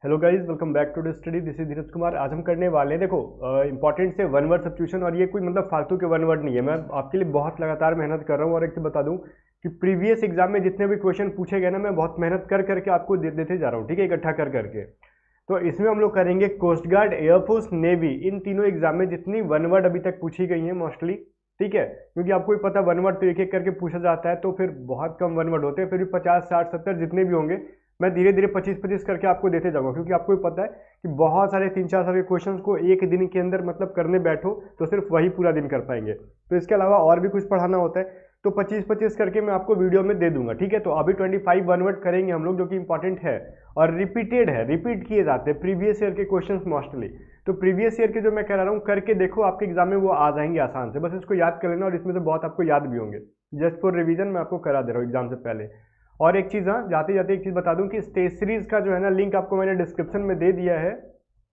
Hello guys, welcome back to the study. This is Dheeraj Kumar. आज हम करने वाले हैं, देखो, इंपॉर्टेंट से वन वर्ड सब्स्टिट्यूशन। और ये कोई मतलब फालतू के वन वर्ड नहीं है, मैं आपके लिए बहुत लगातार मेहनत कर रहा हूँ। और एक चीज बता दूं कि प्रीवियस एग्जाम में जितने भी क्वेश्चन पूछे गए ना, मैं बहुत मेहनत कर करके आपको देते जा रहा हूँ, ठीक है, इकट्ठा कर करके। तो इसमें हम लोग करेंगे कोस्ट गार्ड, एयरफोर्स, नेवी, इन तीनों एग्जाम में जितनी वन वर्ड अभी तक पूछी गई है मोस्टली, ठीक है, क्योंकि आपको भी पता वन वर्ड तो एक एक करके पूछा जाता है, तो फिर बहुत कम वन वर्ड होते हैं। फिर भी 50, 60, 70 जितने भी होंगे, मैं धीरे धीरे 25-25 करके आपको देते जाऊंगा, क्योंकि आपको भी पता है कि बहुत सारे 3-4 साल के क्वेश्चंस को एक दिन के अंदर मतलब करने बैठो तो सिर्फ वही पूरा दिन कर पाएंगे। तो इसके अलावा और भी कुछ पढ़ाना होता है, तो 25-25 करके मैं आपको वीडियो में दे दूंगा, ठीक है। तो अभी 25 वन वर्ड करेंगे हम लोग, जो कि इंपॉर्टेंट है और रिपीटेड है, रिपीट किए जाते हैं प्रीवियस ईयर के क्वेश्चन मोस्टली। तो प्रीवियस ईयर के जो मैं कह रहा हूँ करके देखो, आपके एग्जाम में वो आ जाएंगे आसान से। बस इसको याद कर लेना, और इसमें से बहुत आपको याद भी होंगे। जस्ट फॉर रिवीजन मैं आपको करा दे रहा हूँ एग्जाम से पहले। और एक चीज़, हाँ, जाते जाते एक चीज़ बता दूं कि स्टेज सीरीज का जो है ना लिंक आपको मैंने डिस्क्रिप्शन में दे दिया है।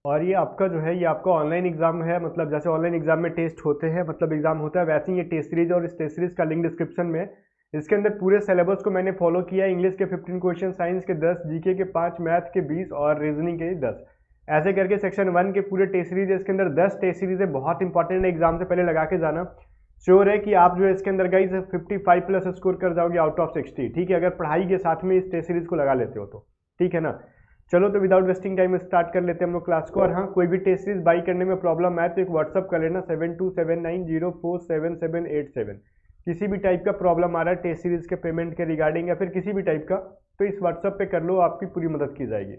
और ये आपका जो है, ये आपका ऑनलाइन एग्जाम है, मतलब जैसे ऑनलाइन एग्जाम में टेस्ट होते हैं, मतलब एग्जाम होता है, वैसे ही ये टेस्ट सीरीज और स्टेज सीरीज का लिंक डिस्क्रिप्शन में है। इसके अंदर पूरे सिलेबस को मैंने फॉलो किया है। इंग्लिश के 15 क्वेश्चन, साइंस के 10, जीके के 5, मैथ के 20 और रीजनिंग के 10, ऐसे करके सेक्शन 1 के पूरे टेस्ट सीरीज है। इसके अंदर 10 टेस्ट सीरीज है, बहुत इंपॉर्टेंट है, एग्जाम से पहले लगा के जाना। श्योर है कि आप जो है इसके अंदर गाइस 55 प्लस स्कोर कर जाओगे आउट ऑफ 60, ठीक है, अगर पढ़ाई के साथ में इस टेस्ट सीरीज को लगा लेते हो तो, ठीक है ना। चलो तो विदाउट वेस्टिंग टाइम स्टार्ट कर लेते हैं हम लोग क्लास को। और हाँ, कोई भी टेस्ट सीरीज बाई करने में प्रॉब्लम आए तो एक व्हाट्सअप कर लेना 7279047787। किसी भी टाइप का प्रॉब्लम आ रहा है टेस्ट सीरीज के पेमेंट के रिगार्डिंग या फिर किसी भी टाइप का, तो इस व्हाट्सअप पे कर लो, आपकी पूरी मदद की जाएगी।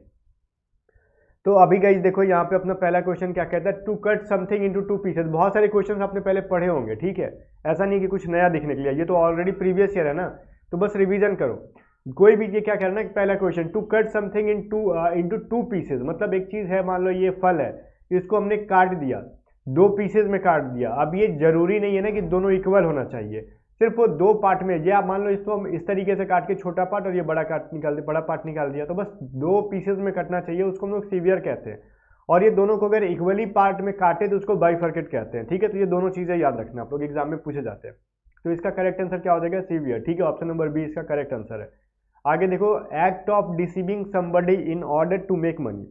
तो अभी गाइस देखो, यहाँ पे अपना पहला क्वेश्चन क्या कहता है, to cut something into two pieces. बहुत सारे क्वेश्चन आपने पहले पढ़े होंगे, ठीक है, ऐसा नहीं कि कुछ नया दिखने के लिए, ये तो ऑलरेडी प्रीवियस ईयर है ना, तो बस रिवीजन करो। कोई भी ये क्या करना है, पहला question, to cut something into two pieces, मतलब एक चीज है, मान लो ये फल है, इसको हमने काट दिया, दो पीसेज में काट दिया। अब ये जरूरी नहीं है ना कि दोनों इक्वल होना चाहिए, सिर्फ वो दो पार्ट में, ये आप मान लो इसको हम इस तरीके से काट के छोटा पार्ट और ये बड़ा काट निकाल दिया, बड़ा पार्ट निकाल दिया, तो बस दो पीसेज में कटना चाहिए, उसको हम लोग सीवियर कहते हैं। और ये दोनों को अगर इक्वली पार्ट में काटे तो उसको बाइफर्केट कहते हैं, ठीक है। तो ये दोनों चीजें याद रखना, आप लोग एग्जाम में पूछे जाते हैं। तो इसका करेक्ट आंसर क्या हो जाएगा, सीवियर, ठीक है, ऑप्शन नंबर बी इसका करेक्ट आंसर है। आगे देखो, act of deceiving somebody in order to make money.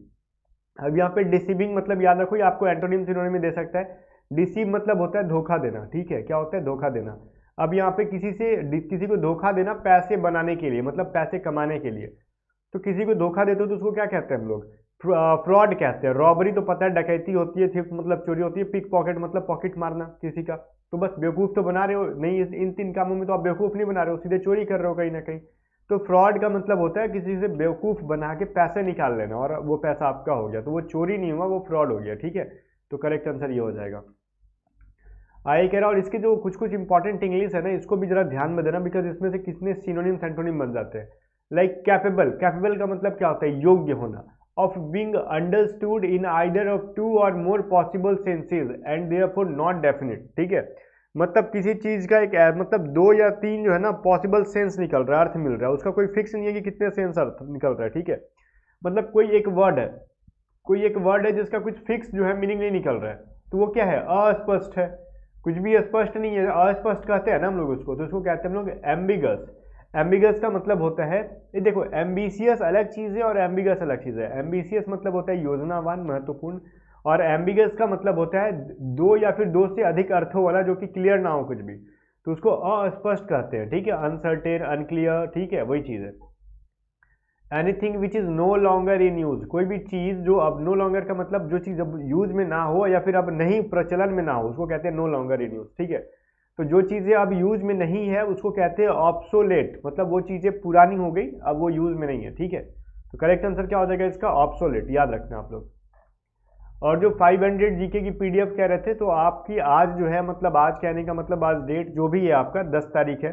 अब यहाँ पे डिसीविंग मतलब याद रखो, ये आपको एंटोनिम सिनोनिम में दे सकता है। डिसीव मतलब होता है धोखा देना, ठीक है, क्या होता है, धोखा देना। अब यहाँ पे किसी को धोखा देना पैसे बनाने के लिए, मतलब पैसे कमाने के लिए। तो किसी को धोखा देते हो तो उसको क्या कहते हैं हम लोग, फ्रॉड कहते हैं। रॉबरी तो पता है, डकैती होती है, थिफ्ट मतलब चोरी होती है, पिक पॉकेट मतलब पॉकेट मारना किसी का। तो बस बेवकूफ़ तो बना रहे हो नहीं, इन तीन कामों में तो आप बेवकूफ़ नहीं बना रहे हो, सीधे चोरी कर रहे हो कहीं ना कहीं। तो फ्रॉड का मतलब होता है किसी से बेवकूफ़ बना के पैसे निकाल लेना, और वो पैसा आपका हो गया, तो वो चोरी नहीं हुआ, वो फ्रॉड हो गया, ठीक है। तो करेक्ट आंसर ये हो जाएगा। आई कह रहा, और इसकी जो कुछ कुछ इंपॉर्टेंट इंग्लिश है ना, इसको भी जरा ध्यान में देना, बिकॉज इसमें से कितने सिनोनिम सेंटोनिम बन जाते हैं। लाइक कैपेबल, कैपेबल का मतलब क्या होता है, योग्य होना। Of being understood in either of two or more possible senses and therefore not definite, ठीक है। मतलब किसी चीज का एक मतलब दो या तीन जो है ना पॉसिबल सेंस निकल रहा है, अर्थ मिल रहा है, उसका कोई फिक्स नहीं है कि कितने सेंस अर्थ निकल रहा है, ठीक है। मतलब कोई एक वर्ड है, कोई एक वर्ड है जिसका कुछ फिक्स जो है मीनिंग नहीं निकल रहा है, तो वो क्या है, अस्पष्ट है, कुछ भी स्पष्ट नहीं है, अस्पष्ट कहते हैं ना हम लोग उसको, तो उसको कहते हैं हम लोग एम्बिगस। एम्बिगस का मतलब होता है, ये देखो, एम्बिशियस अलग चीज है और एम्बिगस अलग चीज है। एम्बिशियस मतलब होता है योजनावान, महत्वपूर्ण, और एम्बिगस का मतलब होता है दो या फिर दो से अधिक अर्थों वाला, जो कि क्लियर ना हो कुछ भी, तो उसको अस्पष्ट कहते हैं, ठीक है, अनसर्टेन, अनक्लियर, ठीक है, वही चीज है। Anything which is no longer in use, कोई भी चीज जो अब नो लॉन्गर का मतलब जो चीज अब यूज में ना हो या फिर अब नहीं प्रचलन में ना हो, उसको कहते हैं नो लॉन्गर इन यूज, ठीक है। तो जो चीजें अब यूज में नहीं है उसको कहते हैं ऑब्सोलेट, मतलब वो चीजें पुरानी हो गई, अब वो यूज में नहीं है, ठीक है। तो करेक्ट आंसर क्या हो जाएगा इसका, ऑब्सोलेट, याद रखना आप लोग। और जो 500 जीके की पीडीएफ कह रहे थे, तो आपकी आज जो है, मतलब आज कहने का मतलब आज डेट जो भी है आपका 10 तारीख है,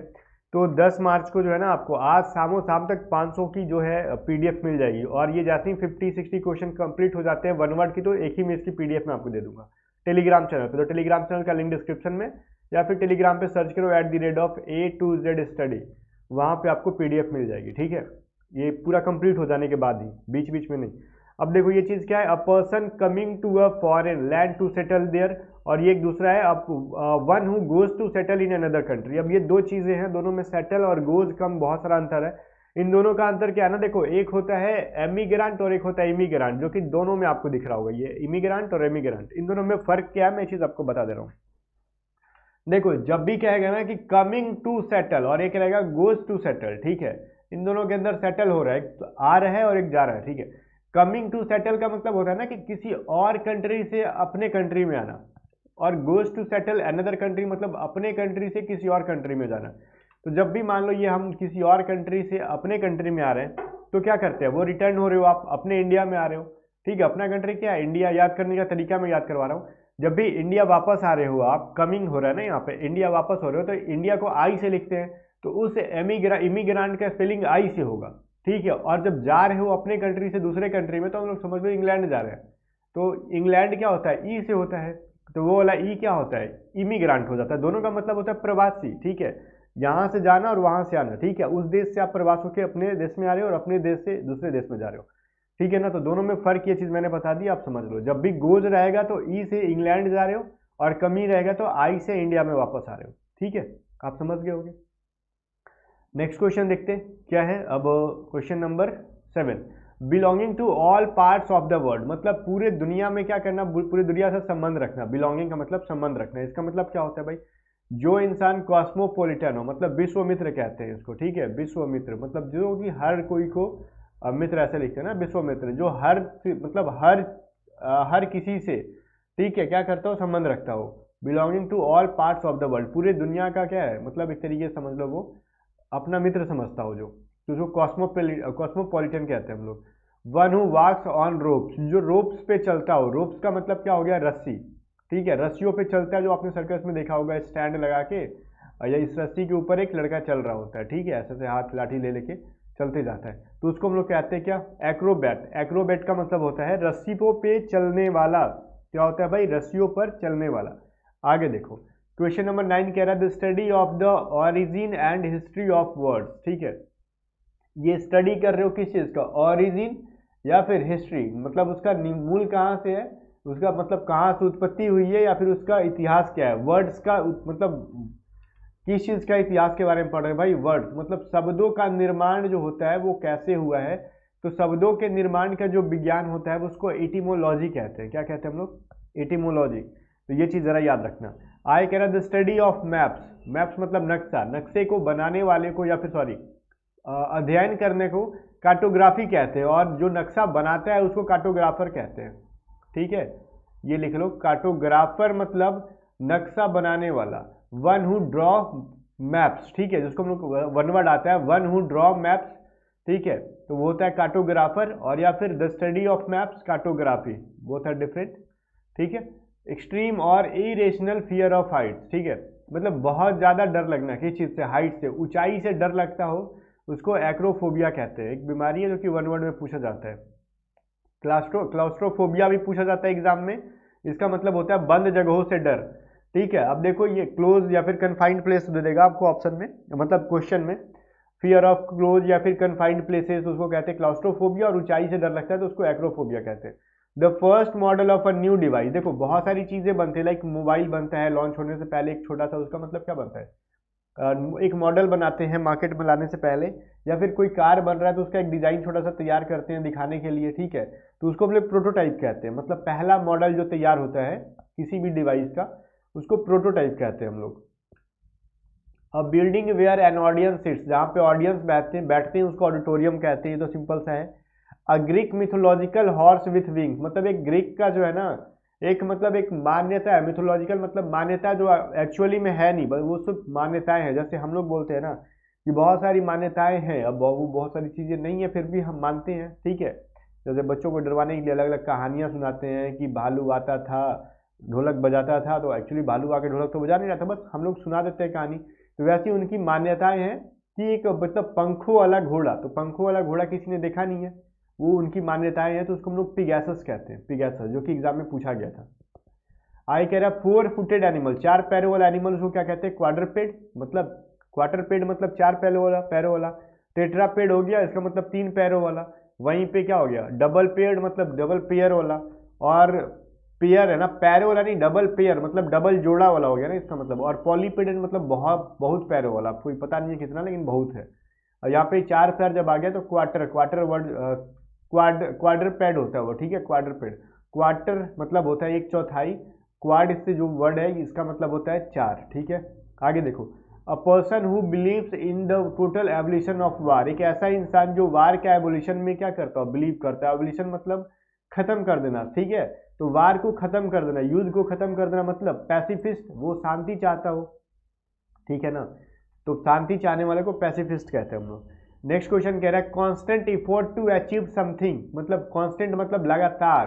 तो 10 मार्च को जो है ना आपको आज शाम तक 500 की जो है पीडीएफ मिल जाएगी। और ये जाते ही 50-60 क्वेश्चन कंप्लीट हो जाते हैं वन वर्ड की, तो एक ही में इसकी पीडीएफ मैं आपको दे दूंगा टेलीग्राम चैनल पे। तो टेलीग्राम चैनल का लिंक डिस्क्रिप्शन में, या फिर टेलीग्राम पे सर्च करो @A to Z स्टडी, वहाँ पे आपको पीडीएफ मिल जाएगी, ठीक है, ये पूरा कंप्लीट हो जाने के बाद ही, बीच बीच में नहीं। अब देखो ये चीज क्या है, a person coming to a foreign land to settle there, और ये एक दूसरा है one who goes to settle in another country. अब ये दो चीजें हैं, दोनों में सेटल और गोज का बहुत सारा अंतर है। इन दोनों का अंतर क्या है ना, देखो एक होता है एमिग्रांट और एक होता है इमिग्रांट, जो कि दोनों में आपको दिख रहा होगा, ये इमिग्रांट और एमिग्रांट, इन दोनों में फर्क क्या है मैं चीज आपको बता दे रहा हूँ। देखो जब भी कहेगा ना कि कमिंग टू सेटल और एक रहेगा गोज टू सेटल, ठीक है, इन दोनों के अंदर सेटल हो रहा है, एक तो आ रहा है और एक जा रहा है, ठीक है। कमिंग टू सेटल का मतलब होता है ना कि किसी और कंट्री से अपने कंट्री में आना, और goes to settle another country मतलब अपने कंट्री से किसी और कंट्री में जाना। तो जब भी मान लो ये हम किसी और कंट्री से अपने कंट्री में आ रहे हैं तो क्या करते हैं, वो रिटर्न हो रहे हो, आप अपने इंडिया में आ रहे हो, ठीक है। अपना कंट्री क्या है, इंडिया। याद करने का तरीका मैं याद करवा रहा हूँ। जब भी इंडिया वापस आ रहे हो आप, कमिंग हो रहा है ना यहाँ पे, इंडिया वापस हो रहे हो, तो इंडिया को आई से लिखते हैं, तो उस इमिग्रांट का स्पेलिंग आई से होगा, ठीक है। और जब जा रहे हो अपने कंट्री से दूसरे कंट्री में, तो हम लोग समझ लो इंग्लैंड जा रहे हैं, तो इंग्लैंड क्या होता है, ई से होता है, तो वो वाला ई क्या होता है, इमिग्रांट हो जाता है। दोनों का मतलब होता है प्रवासी, ठीक है, यहाँ से जाना और वहां से आना, ठीक है। उस देश से आप प्रवास होकर अपने देश में आ रहे हो और अपने देश से दूसरे देश में जा रहे हो, ठीक है ना। तो दोनों में फर्क, ये चीज मैंने बता दी, आप समझ लो। जब भी गोज रहेगा तो ई से इंग्लैंड जा रहे हो, और कमी रहेगा तो आई से इंडिया में वापस आ रहे हो, ठीक है। आप समझ गए होंगे। नेक्स्ट क्वेश्चन देखते हैं क्या है। अब question number 7, belonging to all parts of the world, मतलब पूरे दुनिया में क्या करना, पूरी दुनिया से संबंध रखना। बिलोंगिंग का मतलब संबंध रखना, इसका मतलब क्या होता है भाई, जो इंसान कॉस्मोपॉलिटन हो, मतलब विश्व मित्र कहते हैं इसको, ठीक है। विश्व मित्र मतलब जो कि हर कोई को, मित्र ऐसे लिखते हैं ना, विश्व मित्र, जो हर मतलब हर किसी से, ठीक है, क्या करता हो, संबंध रखता हो। Belonging to all parts of the world, पूरे दुनिया का क्या है, मतलब एक तरीके से समझ लो वो अपना मित्र समझता हो, जो तो उसको कॉस्मोपॉलिटन कहते हैं हम लोग। One who walks on ropes, जो रोप्स पे चलता हो, रोप्स का मतलब क्या हो गया, रस्सी, ठीक है, रस्सियों पे चलता है, जो आपने सर्कस में देखा होगा, स्टैंड लगा के, या इस रस्सी के ऊपर एक लड़का चल रहा होता है, ठीक है, ऐसे से हाथ लाठी ले लेके चलते जाता है, तो उसको हम लोग कहते हैं क्या, एक्रोबैट। एक्रोबैट का मतलब होता है रस्सियों पे चलने वाला। क्या होता है भाई, रस्सियों पर चलने वाला। आगे देखो, क्वेश्चन नंबर 9 कह रहा है the study of the origin and history of words, ठीक है। ये स्टडी कर रहे हो किस चीज का, ऑरिजिन या फिर हिस्ट्री, मतलब उसका मूल कहाँ से है, उसका मतलब कहाँ से उत्पत्ति हुई है, या फिर उसका इतिहास क्या है। वर्ड्स का मतलब किस चीज का इतिहास के बारे में पढ़ रहे हैं भाई, वर्ड्स मतलब शब्दों का निर्माण जो होता है वो कैसे हुआ है। तो शब्दों के निर्माण का जो विज्ञान होता है वो उसको एटिमोलॉजी कहते हैं। क्या कहते हैं हम लोग, एटिमोलॉजी। तो ये चीज जरा याद रखना। आगे कह रहा है the study of maps. Maps मतलब नक्शा, नक्शे को बनाने वाले को, या फिर सॉरी अध्ययन करने को कार्टोग्राफी कहते हैं, और जो नक्शा बनाता है उसको कार्टोग्राफर कहते हैं, ठीक है। ये लिख लो, कार्टोग्राफर मतलब नक्शा बनाने वाला। वन हु ड्रॉ मैप्स, ठीक है, जिसको हम लोग वन वर्ड आता है, वन हु ड्रॉ मैप्स, ठीक है, तो वो होता है कार्टोग्राफर। और या फिर the study of maps, cartography, both are different, ठीक है। एक्सट्रीम और इरेशनल फियर ऑफ हाइट, ठीक है, मतलब बहुत ज्यादा डर लगना किस चीज से, हाइट से, ऊंचाई से डर लगता हो, उसको एक्रोफोबिया कहते हैं। एक बीमारी है जो कि वन वर्ड में पूछा जाता है। क्लास्ट्रोफोबिया भी पूछा जाता है एग्जाम में, इसका मतलब होता है बंद जगहों से डर, ठीक है। अब देखो ये क्लोज या फिर कन्फाइंड प्लेस दे देगा आपको ऑप्शन में, मतलब क्वेश्चन में, फियर ऑफ क्लोज या फिर कन्फाइंड प्लेसेस उसको कहते हैं क्लास्ट्रोफोबिया, और ऊंचाई से डर लगता है तो उसको एक्रोफोबिया कहते हैं। The first model of a new device, देखो बहुत सारी चीजें बनती है, लाइक मोबाइल बनता है लॉन्च होने से पहले एक छोटा सा, उसका मतलब क्या बनता है, एक मॉडल बनाते हैं मार्केट में लाने से पहले, या फिर कोई कार बन रहा है तो उसका एक डिजाइन छोटा सा तैयार करते हैं दिखाने के लिए, ठीक है, तो उसको हम लोग प्रोटोटाइप कहते हैं। मतलब पहला मॉडल जो तैयार होता है किसी भी डिवाइस का, उसको प्रोटोटाइप कहते हैं हम लोग। अब building where an audience sits, जहाँ पे ऑडियंस बैठते हैं उसको ऑडिटोरियम कहते हैं, तो सिंपल सा है। A Greek mythological horse with wings, मतलब एक ग्रीक का जो है ना, एक मतलब एक मान्यता है, मिथोलॉजिकल मतलब मान्यता जो एक्चुअली में है नहीं, बस वो सिर्फ मान्यताएं हैं। जैसे हम लोग बोलते हैं ना कि बहुत सारी मान्यताएं हैं, अब वो बहुत सारी चीजें नहीं है फिर भी हम मानते हैं, ठीक है। जैसे बच्चों को डरवाने के लिए अलग अलग कहानियां सुनाते हैं कि भालू आता था ढोलक बजाता था, तो एक्चुअली भालू आके ढोलक तो बजा नहीं रहा था, बस हम लोग सुना देते हैं कहानी। तो वैसी उनकी मान्यताएं हैं कि एक मतलब पंखों वाला घोड़ा, तो पंखों वाला घोड़ा किसी ने देखा नहीं है, वो उनकी मान्यताएं हैं, तो उसको हम लोग पिगैसस कहते हैं, पिगैसस, जो कि एग्जाम में पूछा गया था। आई कह रहा फोर फुटेड एनिमल, चार पैरों वाला एनिमल उसको क्या कहते हैं, क्वाड्रपेड, मतलब क्वार्टरपेड मतलब चार पैरों वाला। टेट्रापेड हो गया, इसका मतलब तीन पैरों वाला। वहीं पे क्या हो गया, डबल पेड मतलब डबल पेयर वाला। और पेयर है ना, पैरों वाला नहीं, डबल पेयर मतलब डबल जोड़ा वाला हो गया ना इसका मतलब। और पॉलीपेडेड मतलब बहुत बहुत पैरों वाला, कोई पता नहीं है कितना लेकिन बहुत है। और यहाँ पे 4 पैर जब आ गया तो क्वार्टर वर्ड क्वाड्रपेड होता है वो, ठीक है, क्वाड्रपेड। क्वार्टर मतलब होता है 1/4, क्वाड इससे जो वर्ड है इसका मतलब होता है 4, ठीक है। आगे देखो, a person who believes in the total abolition of war, एक ऐसा इंसान जो वार के एबोलिशन में क्या करता है, बिलीव करता है। एबोलिशन मतलब खत्म कर देना, ठीक है। तो वार को खत्म कर देना, युद्ध को खत्म कर देना, मतलब पैसिफिस्ट, वो शांति चाहता हो, ठीक है ना। तो शांति चाहने वाले को पैसिफिस्ट कहते हैं हम लोग। नेक्स्ट क्वेश्चन कह रहा है constant effort to achieve something, मतलब कांस्टेंट मतलब लगातार,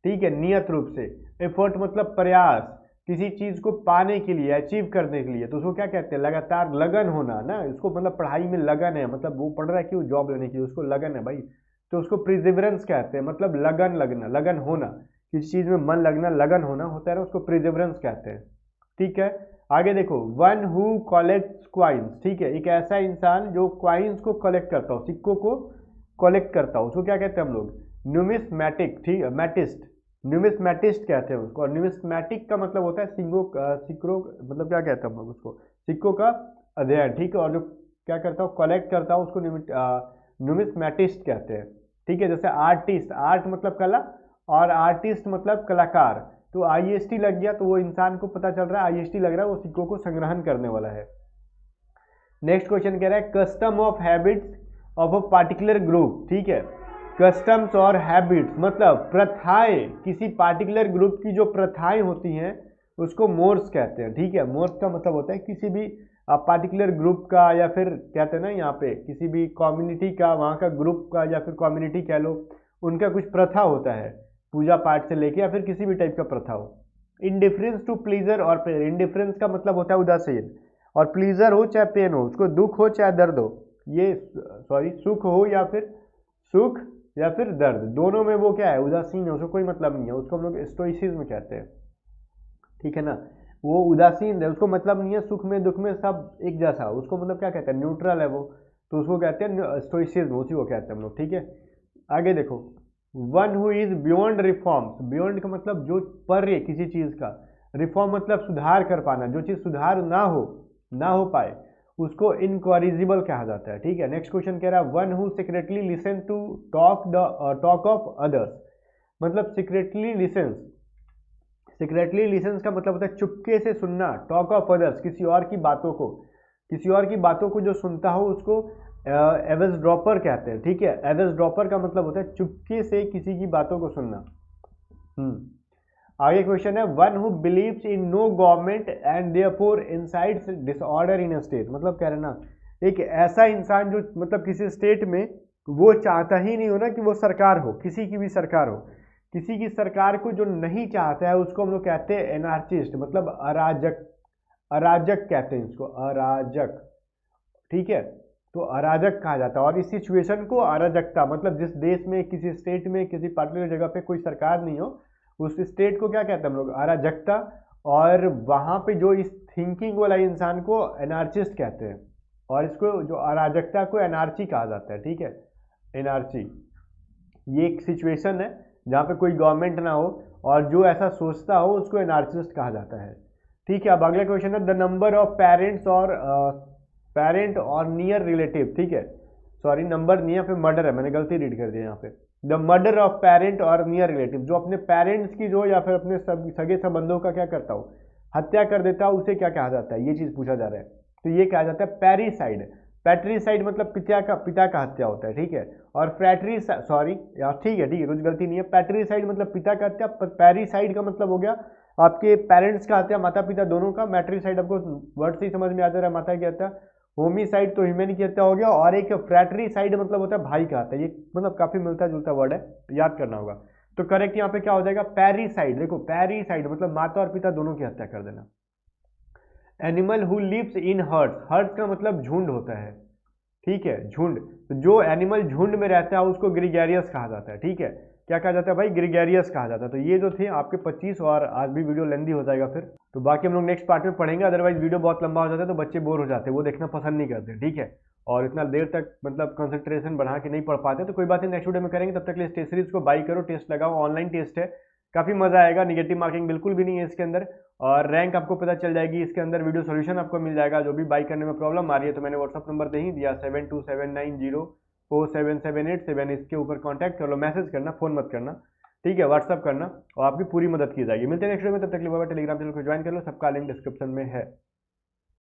ठीक है, नियत रूप से। एफर्ट मतलब प्रयास, किसी चीज को पाने के लिए, अचीव करने के लिए, तो उसको क्या कहते हैं, लगातार, लगन होना ना। इसको मतलब पढ़ाई में लगन है, मतलब वो पढ़ रहा है कि जॉब लेने की, उसको लगन है भाई, तो उसको प्रिजर्वेंस कहते हैं, मतलब लगन लगना, लगन होना, किसी चीज में मन लगना, लगन होना होता है ना, उसको प्रिजर्वेंस कहते हैं, ठीक है। आगे देखो, वन हु कलेक्ट्स क्वाइंस, ठीक है, एक ऐसा इंसान जो क्वाइंस को कलेक्ट करता हो, सिक्कों को कलेक्ट करता हो, उसको क्या कहते हैं हम लोग, न्यूमिस्मैटिक, ठीक है, मैटिस्ट, न्यूमिस्मैटिस्ट कहते हैं उसको। और न्यूमिस्मैटिक का मतलब होता है सिक्कों, मतलब क्या कहते हैं हम लोग उसको, सिक्कों का अध्ययन, ठीक है। और जो क्या करता हो, कलेक्ट करता हो, उसको न्यूमिस्मैटिस्ट कहते हैं, ठीक है। जैसे आर्टिस्ट, आर्ट मतलब कला, और आर्टिस्ट मतलब कलाकार, तो आईएसटी लग गया तो वो इंसान को पता चल रहा है आईएसटी लग रहा है, वो सिक्कों को संग्रहण करने वाला है। नेक्स्ट क्वेश्चन कह रहा है custom of habits of a particular group, ठीक है। कस्टम्स और हैबिट्स मतलब प्रथाएं, किसी पार्टिकुलर ग्रुप की जो प्रथाएं होती हैं उसको मोर्स कहते हैं, ठीक है। मोर्स का मतलब होता है किसी भी पार्टिकुलर ग्रुप का, या फिर कहते हैं ना यहाँ पे किसी भी कम्युनिटी का, वहाँ का ग्रुप का या फिर कम्युनिटी कह लो, उनका कुछ प्रथा होता है, पूजा पाठ से लेके या फिर किसी भी टाइप का प्रथा हो। इंडिफरेंस टू प्लीजर और पेन, इंडिफरेंस का मतलब होता है उदासीन, और प्लीजर हो चाहे पेन हो, उसको दुख हो चाहे दर्द हो, ये सुख हो या फिर सुख या फिर दर्द, दोनों में वो क्या है, उदासीन है, उसको कोई मतलब नहीं है, उसको हम लोग स्टोइसिज्म कहते हैं, ठीक है ना। वो उदासीन है, उसको मतलब नहीं है, सुख में दुख में सब एक जैसा, उसको मतलब क्या कहते हैं, न्यूट्रल है वो, तो उसको कहते हैं स्टोइसिज्म, उसी को कहते हैं हम लोग, ठीक है। आगे देखो, one who is beyond reforms, beyond का मतलब जो परे किसी चीज का, रिफॉर्म मतलब सुधार कर पाना, जो चीज सुधार ना हो पाए उसको इनकॉरिजिबल कहा जाता है, ठीक है। नेक्स्ट क्वेश्चन कह रहा है one who secretly listen to talk of others, मतलब सीक्रेटली लिसन्स का मतलब होता है चुपके से सुनना, टॉक ऑफ अदर्स किसी और की बातों को जो सुनता हो उसको एवेसड्रॉपर कहते हैं, ठीक है। एवेसड्रॉपर का मतलब होता है चुपके से किसी की बातों को सुनना। आगे क्वेश्चन है one who believes in no government and therefore incites disorder in a state, मतलब कह रहे ना एक ऐसा इंसान जो मतलब किसी स्टेट में वो चाहता ही नहीं हो ना कि वो सरकार हो, किसी की भी सरकार हो, किसी की सरकार को जो नहीं चाहता है उसको हम लोग कहते हैं एनार्चिस्ट, मतलब अराजक कहते हैं इसको, अराजक, ठीक है। तो अराजक कहा जाता है। और इस सिचुएशन को अराजकता, मतलब जिस देश में, किसी स्टेट में, किसी पर्टिकुलर जगह पे कोई सरकार नहीं हो, उस स्टेट को क्या कहते हैं हम लोग, अराजकता। और वहां पे जो इस थिंकिंग वाला इंसान को एनार्चिस्ट कहते हैं, और इसको जो अराजकता को एनार्ची कहा जाता है, ठीक है, एनार्ची। ये एक सिचुएशन है जहाँ पे कोई गवर्नमेंट ना हो और जो ऐसा सोचता हो उसको एनार्चिस्ट कहा जाता है, ठीक है। अब अगला क्वेश्चन है द नंबर ऑफ पेरेंट और नियर रिलेटिव, ठीक है, सॉरी नंबर नहीं है, फिर मर्डर है, मैंने गलती रीड कर दिया यहाँ पे। द मर्डर ऑफ पेरेंट और नियर रिलेटिव, जो अपने पेरेंट्स की जो या फिर अपने सगे संबंधों का क्या करता हो, हत्या कर देता हो, उसे क्या कहा जाता है, ये चीज पूछा जा रहा है। तो ये कहा जाता है पैरिसाइड। पैट्रीसाइड मतलब पिता का हत्या होता है, ठीक है। और फ्रैट्रीसाइड, सॉरी यार, ठीक है, कुछ गलती नहीं है। पैट्रीसाइड मतलब पिता का हत्या, पैरिसाइड का मतलब हो गया आपके पेरेंट्स का हत्या, माता पिता दोनों का। मैट्रीसाइड आपको वर्ड से ही समझ में आ जा रहा है, माता की हत्या। होमिसाइड तो ह्यूमन की हत्या हो गया। और एक फ्रैट्रीसाइड मतलब होता है भाई का हत्या, ये मतलब काफी मिलता जुलता वर्ड है, याद करना होगा। तो करेक्ट यहाँ पे क्या हो जाएगा, पैरिसाइड। देखो पैरिसाइड मतलब माता और पिता दोनों की हत्या कर देना। Animal who lives in herds, herds का मतलब झुंड होता है, ठीक है, झुंड। तो जो एनिमल झुंड में रहता है उसको ग्रीगेरियस कहा जाता है, ठीक है। क्या कहा जाता है भाई, ग्रीगेरियस कहा जाता है। तो ये जो थे आपके 25, और आज भी वीडियो लेंदी हो जाएगा फिर, तो बाकी हम लोग नेक्स्ट पार्ट में पढ़ेंगे। अदरवाइज वीडियो बहुत लंबा हो जाता है तो बच्चे बोर हो जाते हैं, वो देखना पसंद नहीं करते, ठीक है। और इतना देर तक मतलब कंसंट्रेशन बढ़ा के नहीं पढ़ पाते, तो कोई बात नहीं, नेक्स्ट वीडियो में करेंगे। तब तक के लिए टेस्ट सीरीज को बाई करो, टेस्ट लगाओ, ऑनलाइन टेस्ट है, काफी मजा आएगा, निगेटिव मार्किंग बिल्कुल भी नहीं है इसके अंदर। और रैंक आपको पता चल जाएगी। इसके अंदर वीडियो सोल्यूशन आपको मिल जाएगा। जो भी बाई करने में प्रॉब्लम आ रही है तो मैंने व्हाट्सअप नंबर दे ही दिया 7279047787। इसके ऊपर कॉन्टैक्ट कर लो, मैसेज करना, फोन मत करना, ठीक है, व्हाट्सअप करना और आपकी पूरी मदद की जाएगी। मिलते हैं नेक्स्ट वीडियो में, तब तक के लिए टेलीग्राम चैनल को ज्वाइन कर लो, सबका लिंक डिस्क्रिप्शन में है।